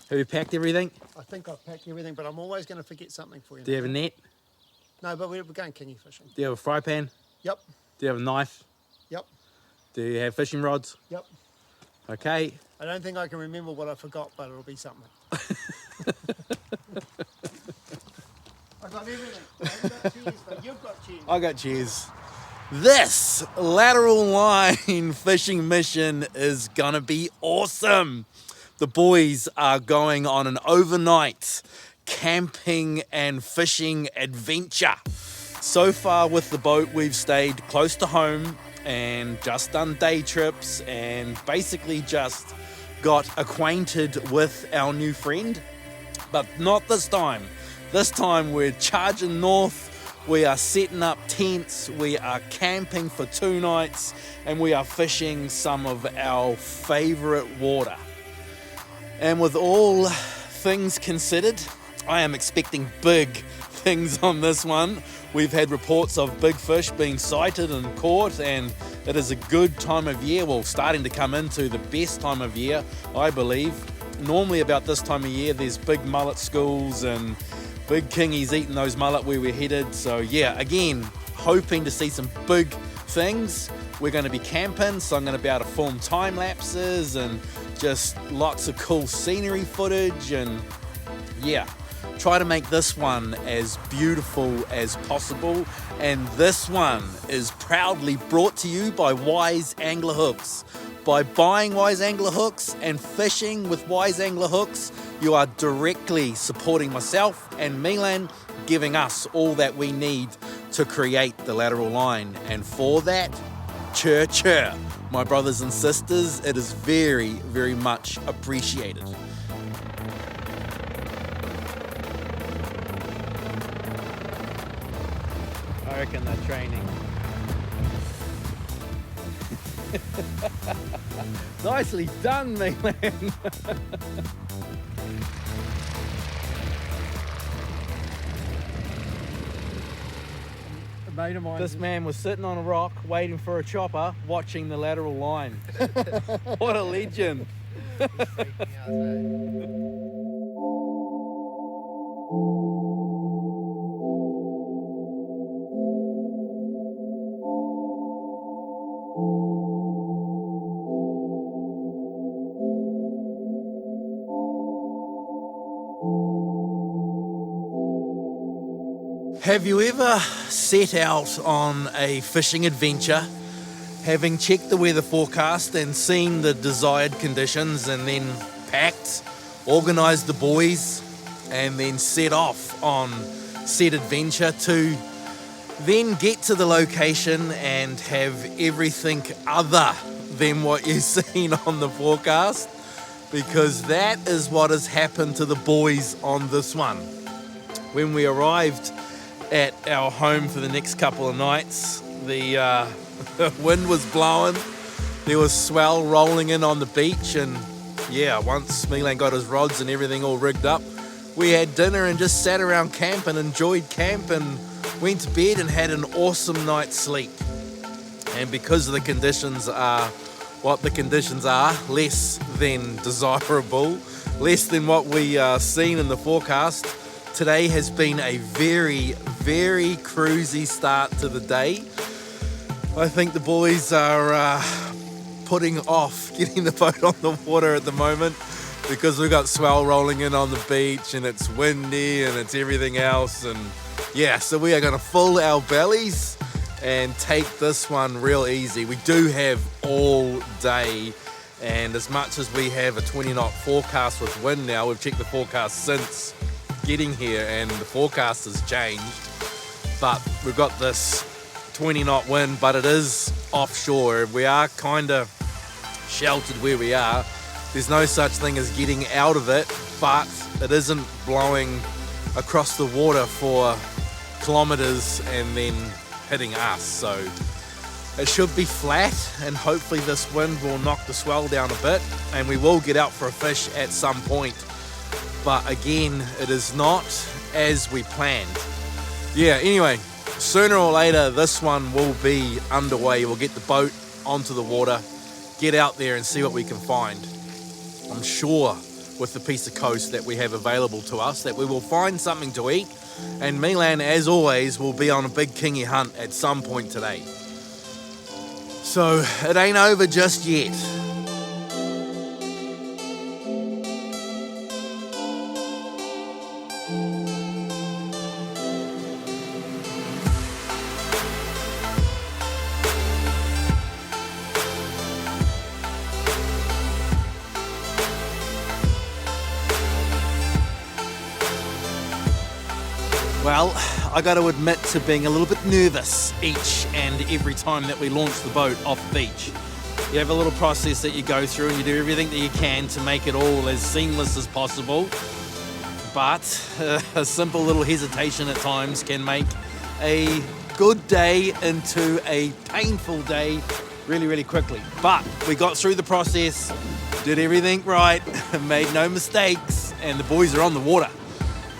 Have you packed everything? I think I've packed everything, but I'm always going to forget something for you. Do you have a net? No, but we're going kingy fishing. Do you have a fry pan? Yep. Do you have a knife? Yep. Do you have fishing rods? Yep. Okay. I don't think I can remember what I forgot, but it'll be something. I got everything. I haven't got cheese, but you've got cheese. I got cheese. This lateral line fishing mission is gonna be awesome. The boys are going on an overnight camping and fishing adventure. So far with the boat, we've stayed close to home and just done day trips and basically just got acquainted with our new friend. But not this time. This time we're charging north. We are setting up tents, we are camping for 2 nights, and we are fishing some of our favourite water. And with all things considered, I am expecting big things on this one. We've had reports of big fish being sighted and caught, and it is a good time of year, well, starting to come into the best time of year, I believe. Normally about this time of year, there's big mullet schools and big kingies eating those mullet where we're headed. So yeah, again, hoping to see some big things. We're going to be camping, so I'm going to be able to film time lapses and just lots of cool scenery footage, and yeah, try to make this one as beautiful as possible. And this one is proudly brought to you by Wise Angler Hooks. By buying Wise Angler Hooks and fishing with Wise Angler Hooks, you are directly supporting myself and Milan, giving us all that we need to create the lateral line. And for that, chur chur, my brothers and sisters, it is very, very much appreciated. I reckon they're training. Nicely done, Milan. This man was sitting on a rock waiting for a chopper, watching the lateral line. What a legend. Have you ever set out on a fishing adventure, having checked the weather forecast and seen the desired conditions, and then packed, organised the boys, and then set off on said adventure to then get to the location and have everything other than what you've seen on the forecast? Because that is what has happened to the boys on this one. When we arrived at our home for the next couple of nights, the wind was blowing, there was swell rolling in on the beach, and yeah, once Milan got his rods and everything all rigged up, we had dinner and just sat around camp and enjoyed camp and went to bed and had an awesome night's sleep. And because the conditions are what the conditions are, less than desirable, less than what we seen in the forecast, today has been a very, very cruisy start to the day. I think the boys are putting off getting the boat on the water at the moment because we've got swell rolling in on the beach and it's windy and it's everything else. And yeah, so we are going to fill our bellies and take this one real easy. We do have all day, and as much as we have a 20-knot forecast with wind now, we've checked the forecast since getting here and the forecast has changed, but we've got this 20-knot wind, but it is offshore. We are kind of sheltered where we are. There's no such thing as getting out of it, but it isn't blowing across the water for kilometers and then hitting us, so it should be flat, and hopefully this wind will knock the swell down a bit and we will get out for a fish at some point. But again, it is not as we planned. Yeah, anyway, sooner or later this one will be underway. We'll get the boat onto the water, get out there and see what we can find. I'm sure with the piece of coast that we have available to us, that we will find something to eat, and Milan, as always, will be on a big kingy hunt at some point today. So it ain't over just yet. Well, I got to admit to being a little bit nervous each and every time that we launch the boat off the beach. You have a little process that you go through and you do everything that you can to make it all as seamless as possible. But a simple little hesitation at times can make a good day into a painful day really, really quickly. But we got through the process, did everything right, made no mistakes, and the boys are on the water.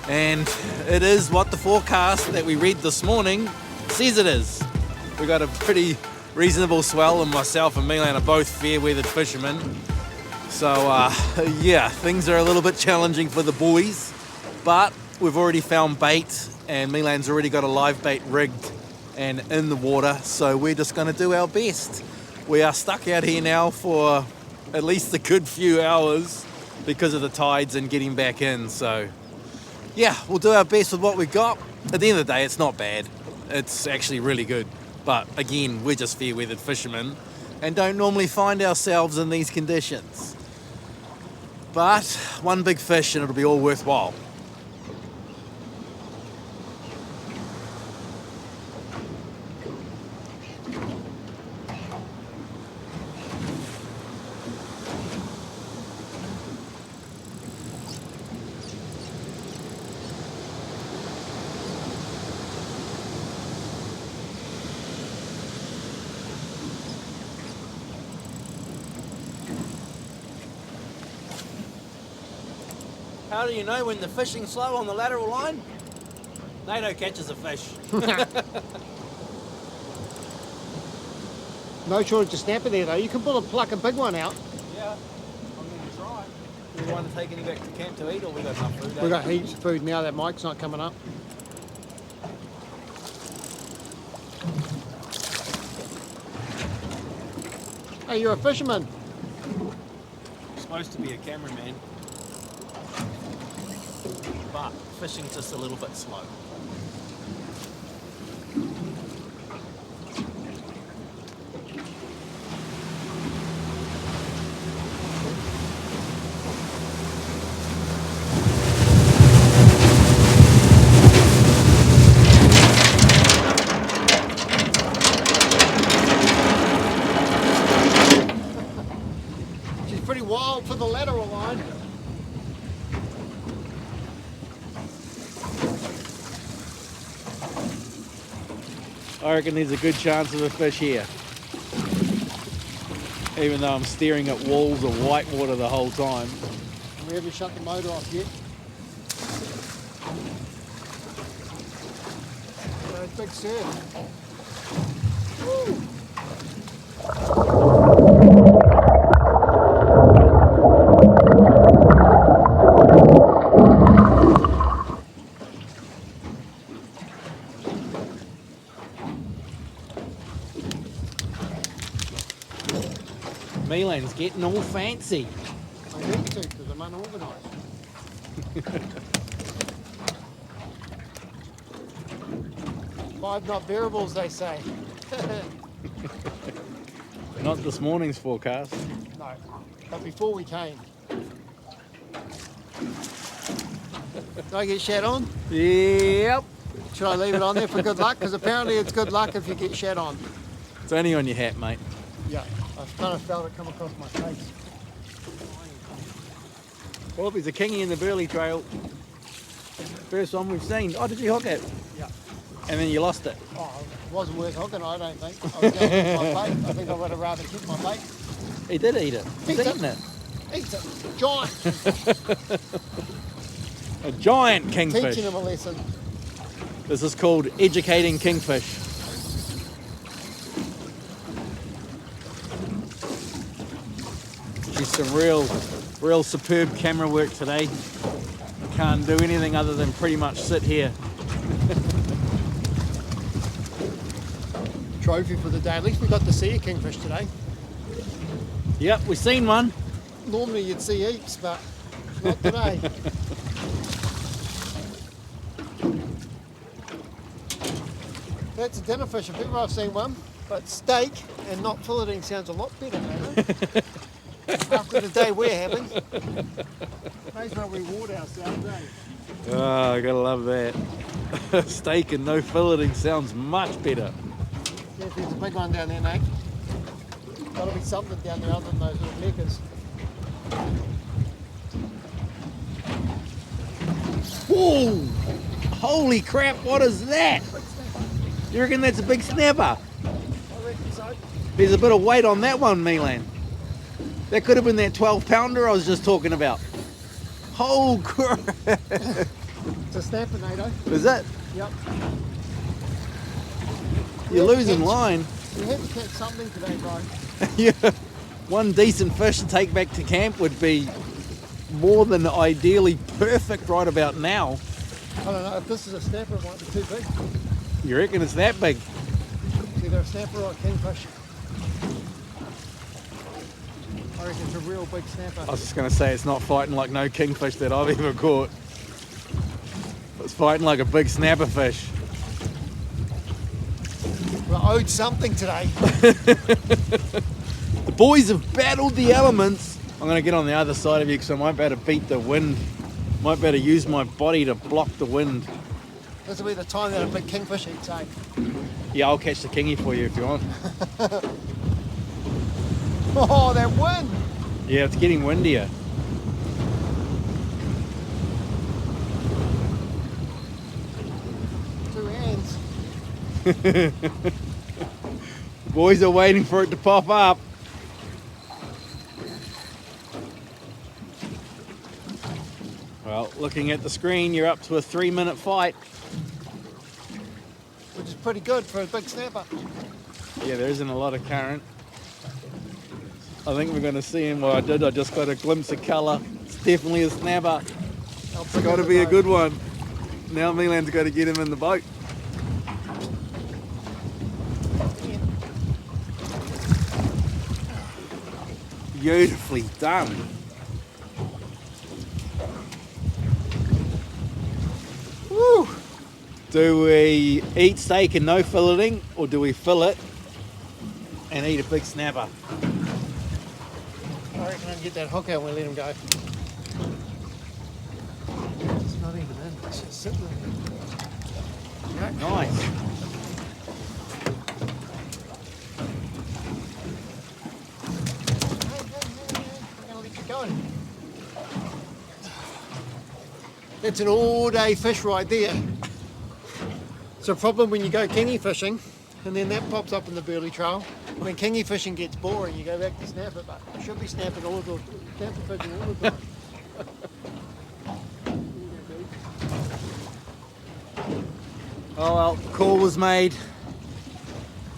And it is what the forecast that we read this morning says it is. We got a pretty reasonable swell, and myself and Milan are both fair-weathered fishermen. So yeah, things are a little bit challenging for the boys, but we've already found bait, and Milan's already got a live bait rigged and in the water, so we're just going to do our best. We are stuck out here now for at least a good few hours because of the tides and getting back in, so yeah, we'll do our best with what we've got. At the end of the day, it's not bad. It's actually really good. But again, we're just fair-weathered fishermen and don't normally find ourselves in these conditions. But one big fish and it'll be all worthwhile. How do you know when the fishing's slow on the lateral line? Nato catches a fish. No shortage of snapper there though. You can pluck a big one out. Yeah, I'm going to try. Do we want to take any back to camp to eat, or we got enough food? We've got heaps of food now that Mike's not coming up. Hey, you're a fisherman. I'm supposed to be a cameraman, but fishing's just a little bit slow. She's pretty wild for the lateral line. I reckon there's a good chance of a fish here. Even though I'm staring at walls of white water the whole time. We haven't shut the motor off yet. Big surf. Woo. Milan's getting all fancy. I need to because I'm unorganised. 5 knot variables, they say. Not this morning's forecast. No, but before we came. Do I get shat on? Yep. Should I leave it on there for good luck? Because apparently it's good luck if you get shat on. It's only on your hat, mate. Yeah, I've kind of felt it come across my face. Well, there's a kingy in the Burley Trail. First one we've seen. Oh, did you hook it? Yeah. And then you lost it. Oh, it wasn't worth hooking, I don't think. I was going to eat my bait. I think I would have rather keep my bait. He did eat it. He's eaten it. Eats it. Giant. A giant kingfish. Teaching him a lesson. This is called educating kingfish. She's some real Real superb camera work today. Can't do anything other than pretty much sit here. Trophy for the day. At least we got to see a kingfish today. Yep, we've seen one. Normally you'd see heaps, but not today. That's a dinner fish if ever I've seen one. But steak and not filleting sounds a lot better, don't it? After the day we're having. May as well reward ourselves, eh? Oh, I gotta love that. Steak and no filleting sounds much better. Yeah, there's a big one down there, Nate. Gotta be something down there other than those little meckers. Whoa! Holy crap, what is that? You reckon that's a big snapper? I reckon so. There's a bit of weight on that one, Milan. That could have been that 12-pounder I was just talking about. Oh crap! It's a snapper, Nato. Is it? Yep. You're losing line. We had to catch something today, bro. Yeah. One decent fish to take back to camp would be more than ideally perfect right about now. I don't know, if this is a snapper, it might be too big. You reckon it's that big? It's either a snapper or a kingfish. I reckon it's a real big snapper. I was just going to say it's not fighting like no kingfish that I've ever caught. It's fighting like a big snapper fish. We're owed something today. The boys have battled the elements. I'm going to get on the other side of you because I might be able to beat the wind. Might be able to use my body to block the wind. This will be the time that a big kingfish eats, eh? Yeah, I'll catch the kingy for you if you want. Oh, that wind! Yeah, it's getting windier. Two hands. The boys are waiting for it to pop up. Well, looking at the screen, you're up to a 3-minute fight. Which is pretty good for a big snapper. Yeah, there isn't a lot of current. I think we're going to see him. Well, I did. I just got a glimpse of colour. It's definitely a snapper. It's got to be a good one. Now Milan's got to get him in the boat. Beautifully done. Woo! Do we eat steak and no filleting, or do we fillet and eat a big snapper? I reckon I can get that hook out and we'll let him go. It's not even in, it's just sitting there. Nice. I'm gonna let you go. That's an all-day fish right there. It's a problem when you go kingy fishing and then that pops up in the burley trail. When kingy fishing gets boring, you go back to snapper, but I should be snapping all the snapper fishing all the time. Oh well, call was made.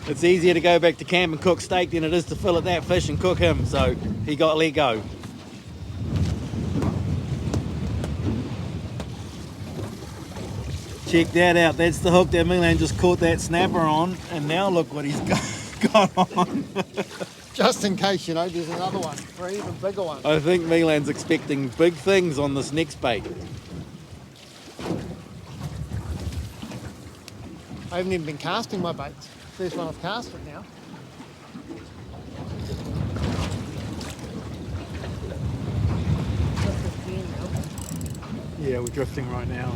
It's easier to go back to camp and cook steak than it is to fillet that fish and cook him, so he got let go. Check that out, that's the hook that Milan just caught that snapper on, and now look what he's got on. Just in case, you know, there's another one, or an even bigger one. I think Milan's expecting big things on this next bait. I haven't even been casting my baits. First one I've casted now. Yeah, we're drifting right now.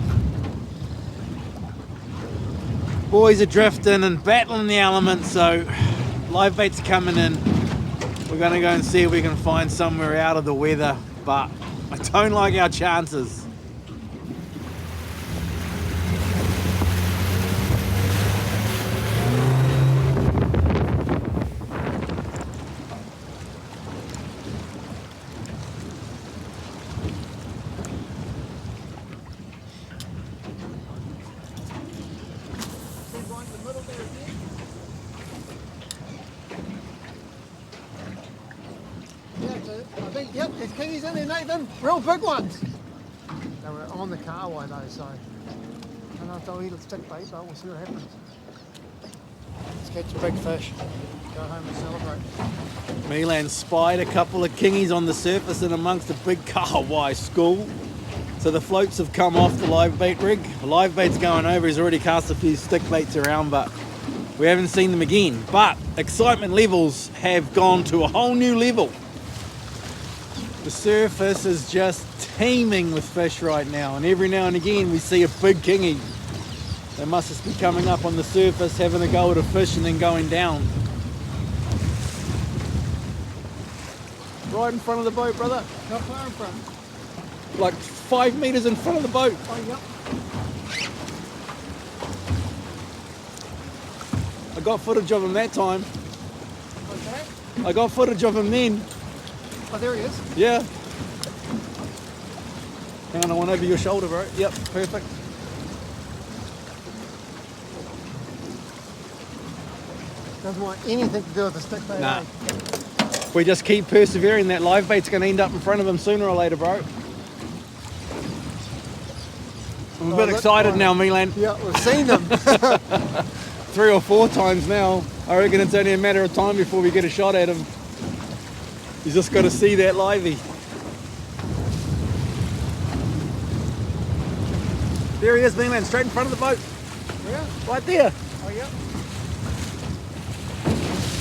Boys are drifting and battling the elements, so live bait's coming in. We're going to go and see if we can find somewhere out of the weather, but I don't like our chances. kingies in there, Nathan. Real big ones. They were on the carway though, so I don't know if they'll eat a stick bait, but we'll see what happens. Let's catch a big fish. Go home and celebrate. Milan spied a couple of kingies on the surface and amongst a big kahawai school. So the floats have come off the live bait rig. The live bait's going over. He's already cast a few stick baits around, but we haven't seen them again. But excitement levels have gone to a whole new level. The surface is just teeming with fish right now, and every now and again we see a big kingy. They must just be coming up on the surface, having a go at a fish and then going down. Right in front of the boat, brother. How far in front? Like 5 meters in front of the boat. Oh, yep. I got footage of him that time. Okay. I got footage of him then. Oh, there he is. Yeah. Hang on, I went over your shoulder, bro. Yep, perfect. Doesn't want anything to do with the stick bait. Nah. Eh? We just keep persevering. That live bait's going to end up in front of him sooner or later, bro. I'm a bit excited now, Milan. Yeah, we've seen them. 3 or 4 times now. I reckon it's only a matter of time before we get a shot at him. He's just got to see that livey. There he is, Milan, straight in front of the boat. Yeah. Right there. Oh, yeah.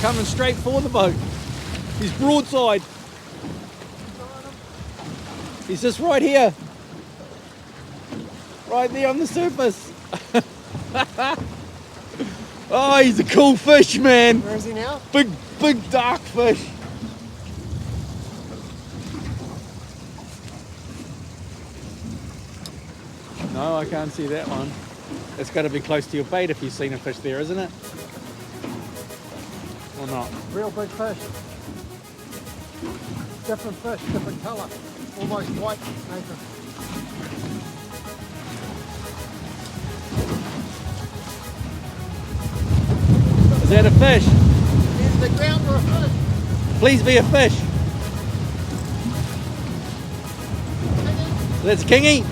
Coming straight for the boat. He's broadside. He's just right here. Right there on the surface. Oh, he's a cool fish, man. Where is he now? Big dark fish. No, I can't see that one. It's got to be close to your bait if you've seen a fish there, isn't it? Or not? Real big fish. Different fish, different colour. Almost white, Nathan. Is that a fish? Is the ground for a fish? Please be a fish. That's a kingy.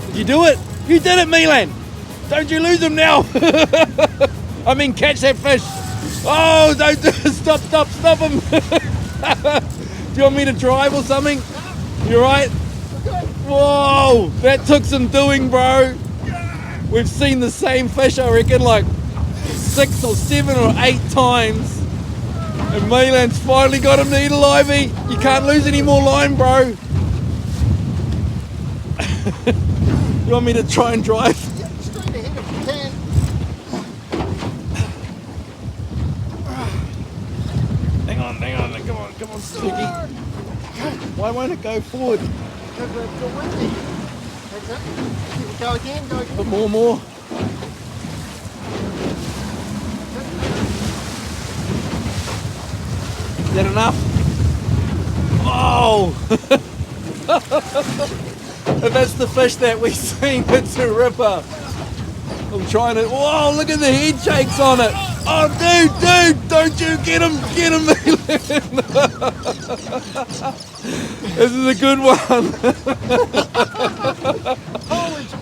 Did you do it? You did it, Milan. Don't you lose him now. I mean, catch that fish. Oh, don't do it. Stop him. Do you want me to drive or something? You right? Whoa, that took some doing, bro. We've seen the same fish, I reckon, like 6 or 7 or 8 times. And Milan's finally got him to eat a livey. You can't lose any more line, bro. You want me to try and drive? Yeah, straight ahead if you can. Hang on, come on, Sticky. Why won't it go forward? Because it's too windy. That's it. Go again, go again. But more. Is that enough? Oh! If that's the fish that we've seen, it's a ripper. I'm trying to. Whoa, look at the head shakes on it. Oh, dude, don't you get him, This is a good one.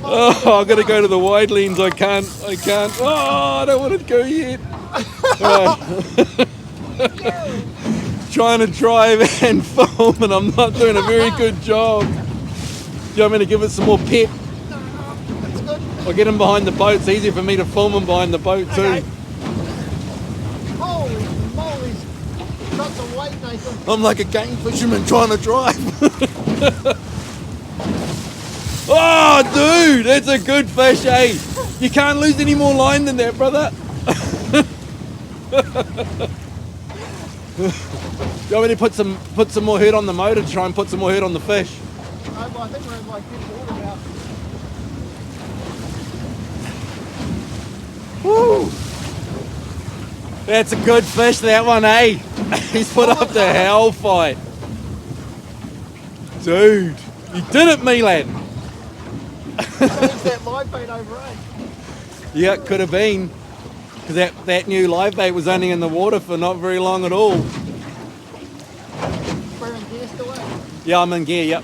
Oh, I've got to go to the wide lens. I can't. Oh, I don't want to go yet. Trying to drive and film, and I'm not doing a very good job. Do you want me to give it some more pep? That's good. I'll get him behind the boat. It's easier for me to film him behind the boat too. Okay. Holy moly. Got some weight, Nathan. I'm like a game fisherman trying to drive. Oh, dude, that's a good fish, eh? You can't lose any more line than that, brother. Do you want me to put some more hurt on the motor to try and put some more hurt on the fish? I think we're in like good water now. Woo! That's a good fish, that one, eh? He's put up the hell fight. Dude, you did it, Milan. Changed that live bait over, eh? Yeah, it could have been. Because that new live bait was only in the water for not very long at all. Wearing gear still Yeah, I'm in gear, yep.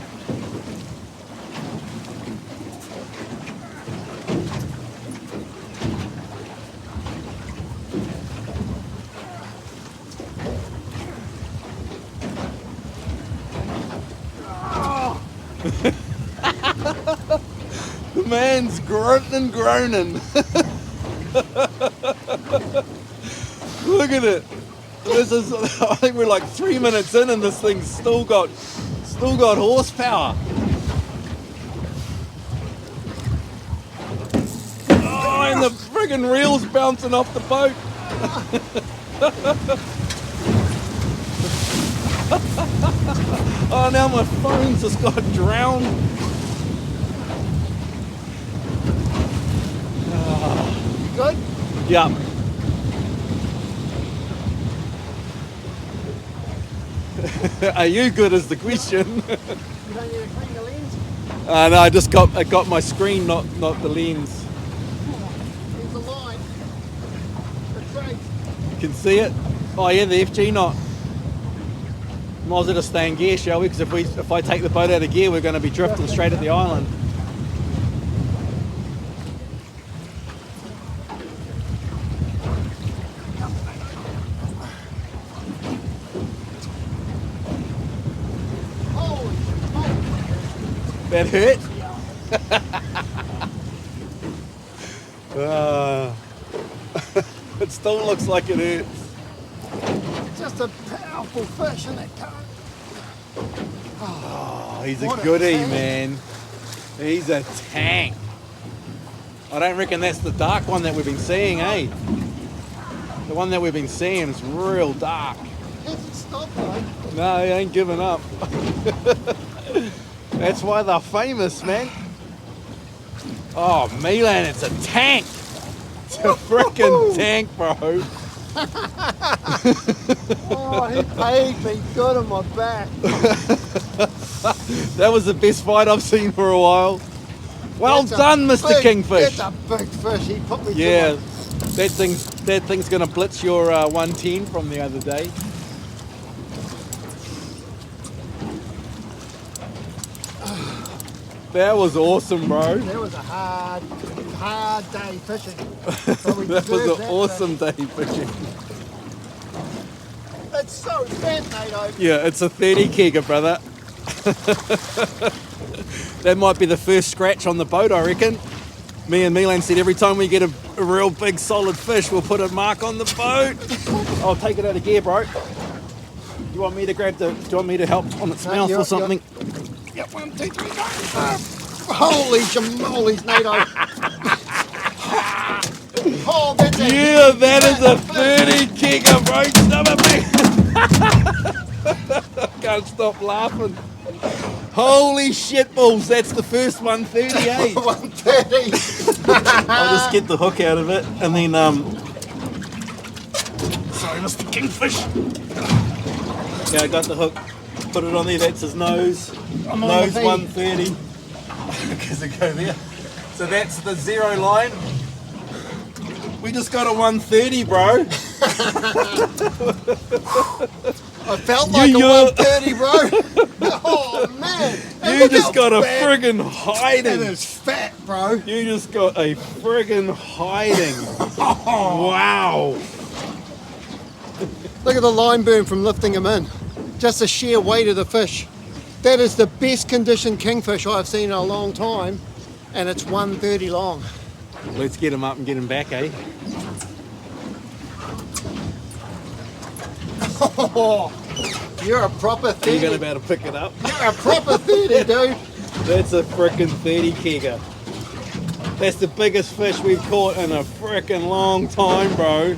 The man's grunting. Look at it. This is, I think we're like 3 minutes in and this thing's still got horsepower. Oh, and the friggin' reel's bouncing off the boat. Oh, now my phone's just got drowned. You good? Yeah. Are you good is the question. You don't need to clean the lens? No, I got my screen, not the lens. There's the line. The trace. You can see it. Oh yeah, the FG knot. Might as well just stay in gear, shall we? Because if I take the boat out of gear, we're going to be drifting straight at the island. Holy smoke. That hurt? It still looks like it hurts. Just a powerful fish in that current. Oh, he's What a a goodie, tank. man. He's a tank. I don't reckon that's the dark one that we've been seeing, eh? The one that we've been seeing is real dark. Hasn't stopped though. No, he ain't giving up. That's why they're famous, man. Oh, Milan, it's a tank. It's a freaking tank, bro. Oh, he paid me good on my back. That was the best fight I've seen for a while. Well That's a done, Mr. big- Kingfish. That's a big fish. He put me Yeah, to that thing's gonna blitz your 110 from the other day. That was awesome, bro. it. That was a hard day fishing. But we That was deserved an that awesome day fishing. It's so fat, NATO. Yeah, it's a 30 kegger, brother. That might be the first scratch on the boat, I reckon. Me and Milan said every time we get a real big solid fish, we'll put a mark on the boat. I'll take it out of gear, bro. Do you want me to do you want me to help on its No, mouth you're- or something? Yep, 1, 2, 3, go. Holy jamolies, NATO. Oh, that's a Yeah, that is a 30 kegger, bro. Stop it, me. Can't stop laughing. Holy shit balls, that's the first 130, eh? 130. I'll just get the hook out of it and then sorry, Mr. Kingfish. Yeah, I got the hook. Put it on there, that's his nose. I'm on Nose the feet. 130. Because it go there. So that's the 0 line. We just got a 130, bro. I felt like a Yeah. 130, bro. Oh, man. And You look just how got a fat friggin' It hiding. is fat, bro. You just got a friggin' hiding. Wow. Look at the line burn from lifting him in. Just the sheer weight of the fish. That is the best conditioned kingfish I've seen in a long time, and it's 130 long. Let's get him up and get him back, eh? Oh, you're a proper 30. You're gonna be able to pick it up. You're a proper 30, dude. That's a frickin' 30 kegger. That's the biggest fish we've caught in a frickin' long time, bro.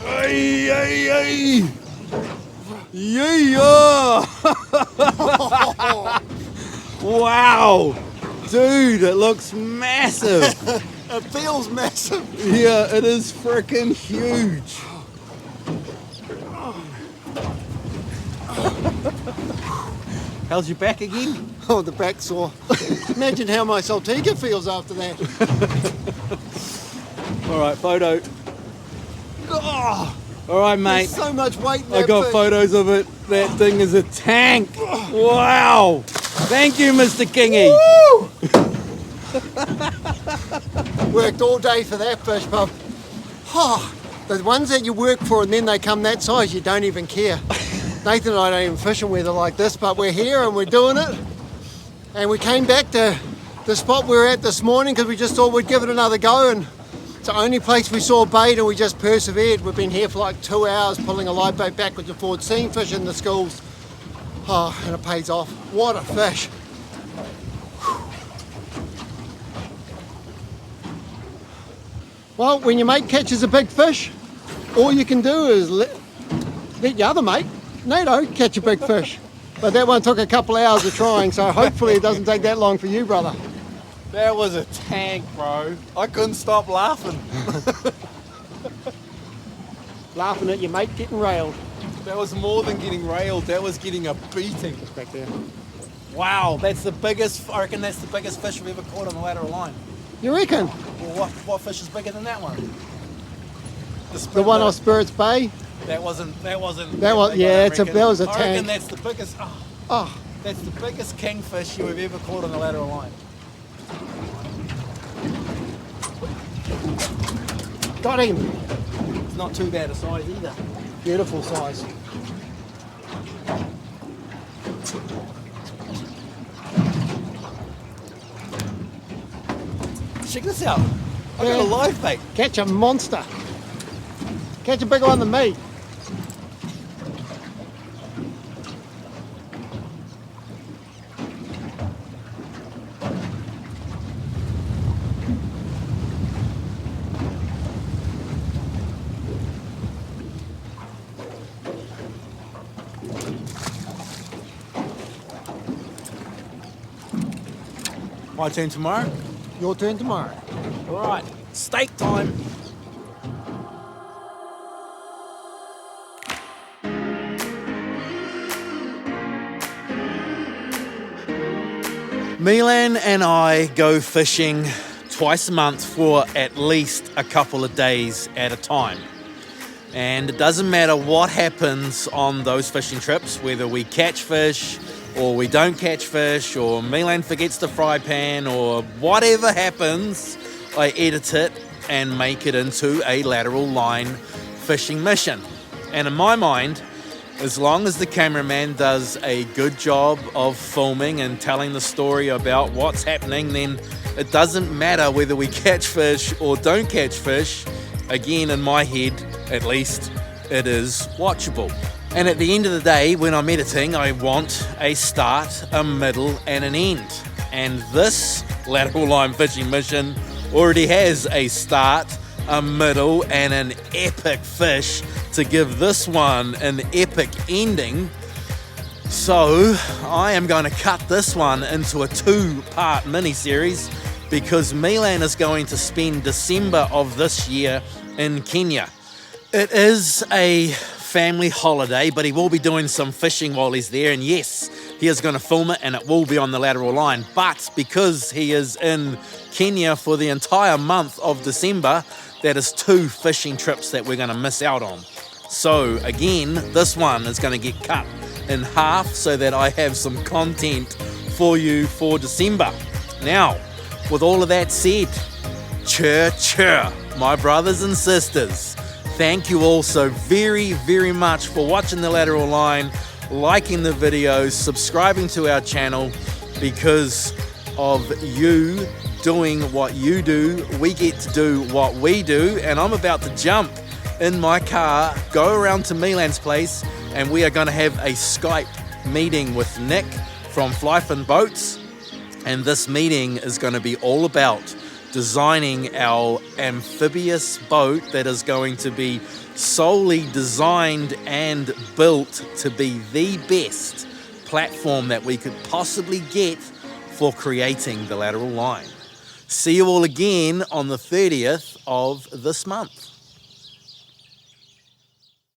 Ay, ay, ay. Yeah. Wow. Dude, it looks massive. It feels massive. Yeah, it is frickin' huge. How's your back again? Oh, the back sore. Imagine how my Saltiga feels after that. All right, photo. Oh, All right, mate. There's so much weight in I that got fish. photos of it. That thing is a tank. Wow. Thank you, Mr. Kingy. Worked all day for that fish, pup. Oh, the ones that you work for and then they come that size, you don't even care. Nathan and I don't even fish in weather like this, but we're here and we're doing it. And we came back to the spot we were at this morning because we just thought we'd give it another go, and it's the only place we saw bait and we just persevered. We've been here for like 2 hours pulling a live bait backwards and forwards, seeing fish in the schools. Oh, and it pays off. What a fish. Well, when your mate catches a big fish, all you can do is let your other mate, Nato, catch a big fish. But that one took a couple hours of trying, so hopefully it doesn't take that long for you, brother. That was a tank, bro. I couldn't stop laughing. Laughing at your mate getting railed. That was more than getting railed. That was getting a beating. Back there. Wow, that's the biggest. I reckon that's the biggest fish we've ever caught on the lateral line. You reckon? Well, what fish is bigger than that one? The one off Spirits Bay? That wasn't. That was, big, yeah, I reckon. that was a I reckon tank. that's the biggest. Oh, That's the biggest kingfish you have ever caught on the lateral line. got him. It's not too bad a size either. Beautiful size. Check this out. I got a live bait. Catch a monster. Catch a bigger one than me. My turn tomorrow. Your turn tomorrow. All right, steak time. Milan and I go fishing twice a month for at least a couple of days at a time. And it doesn't matter what happens on those fishing trips, whether we catch fish or we don't catch fish, or Milan forgets the fry pan, or whatever happens, I edit it and make it into a lateral line fishing mission. And in my mind, as long as the cameraman does a good job of filming and telling the story about what's happening, then it doesn't matter whether we catch fish or don't catch fish. Again, in my head, at least, it is watchable. And at the end of the day, when I'm editing, I want a start, a middle, and an end. And this lateral line fishing mission already has a start, a middle, and an epic fish to give this one an epic ending. So I am going to cut this one into a 2-part mini-series because Milan is going to spend December of this year in Kenya. It is a family holiday, but he will be doing some fishing while he's there, and yes, he is going to film it and it will be on the lateral line. But because he is in Kenya for the entire month of December, that is 2 fishing trips that we're going to miss out on. So again, this one is going to get cut in half so that I have some content for you for December. Now, with all of that said, chur, my brothers and sisters, thank you all so very, very much for watching the lateral line, liking the videos, subscribing to our channel. Because of you doing what you do, we get to do what we do, and I'm about to jump in my car, go around to MILAN'S place, and we are going to have a Skype meeting with Nick from FlyFin Boats, and this meeting is going to be all about designing our amphibious boat that is going to be solely designed and built to be the best platform that we could possibly get for creating the lateral line. See you all again on the 30th of this month.